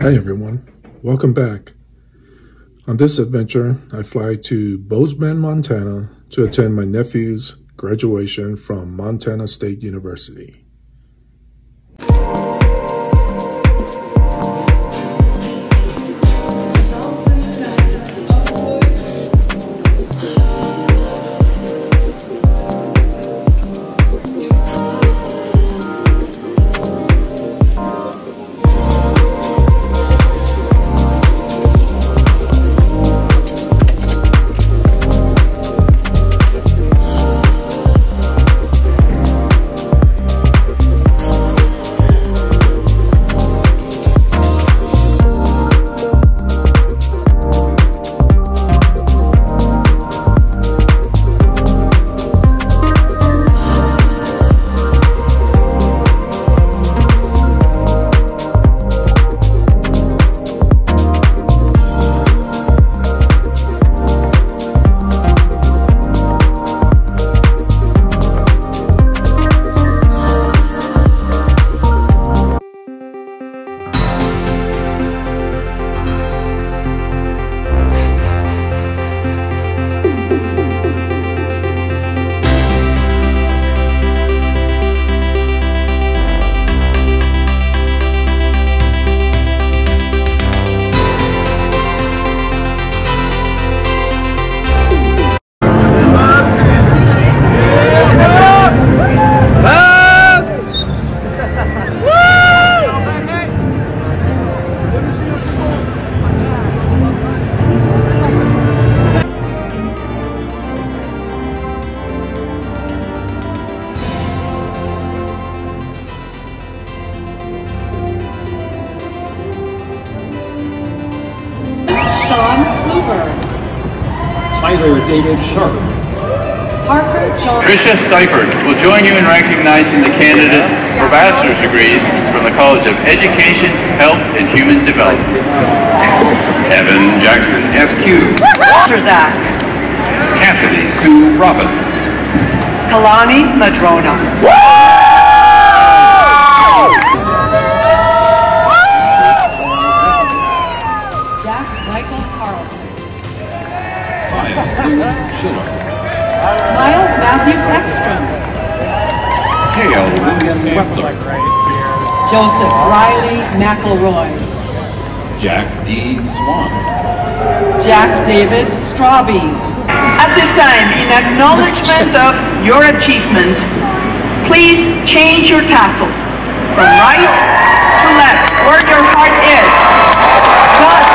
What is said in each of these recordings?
Hi everyone, welcome back. On this adventure, I fly to Bozeman, Montana to attend my nephew's graduation from Montana State University. Sean Kluber. Tyler David Sharp. Parker John. Tricia Seifert will join you in recognizing the candidates for bachelor's degrees from the College of Education, Health, and Human Development. Evan Jackson, SQ. Zach. Cassidy Sue Robbins. Kalani Madrona. Jack Michael Carlson. Kyle Lewis Schiller. Miles Matthew Ekstrom. Kale William Wepler. Joseph Riley McElroy. Jack D. Swan. Jack David Straube. At this time, in acknowledgement of your achievement, please change your tassel from right to left, where your heart is, thus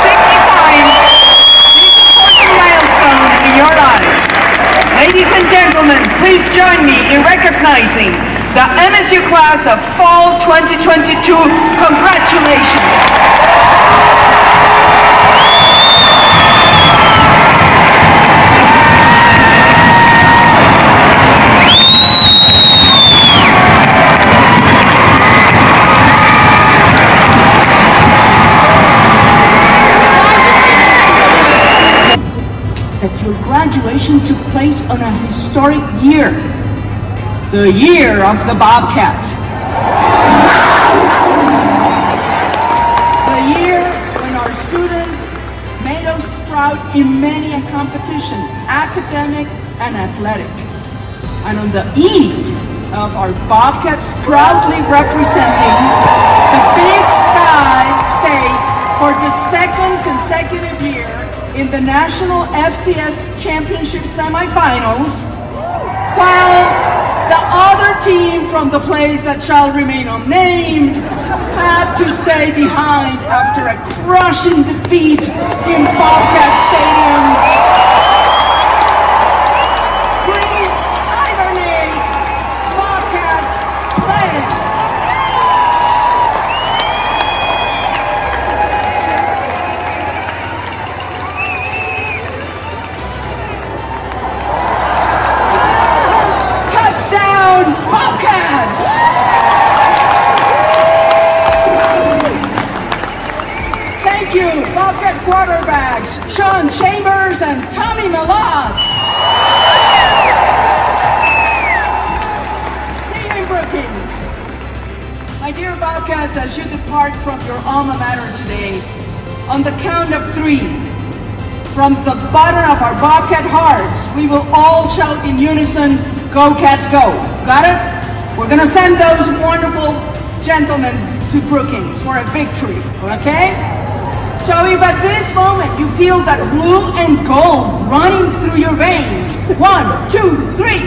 signifying this important milestone in your lives. Ladies and gentlemen, please join me in recognizing the MSU class of Fall 2022. Congratulations. That your graduation took place on a historic year, the year of the Bobcat. The year when our students made us proud in many a competition, academic and athletic. And on the eve of our Bobcats proudly representing the Big Sky State for the second consecutive year in the National FCS Championship semifinals, while the other team from the place that shall remain unnamed had to stay behind after a crushing defeat in Bobcat Stadium. Please hibernate, Bobcats play! Bobcat quarterbacks Sean Chambers and Tommy Malott. Stephen Brookings. My dear Bobcats, as you depart from your alma mater today, on the count of 3, from the bottom of our Bobcat hearts, we will all shout in unison, "Go Cats, go!" Got it? We're gonna send those wonderful gentlemen to Brookings for a victory, okay? So if at this moment you feel that blue and gold running through your veins, 1, 2, 3.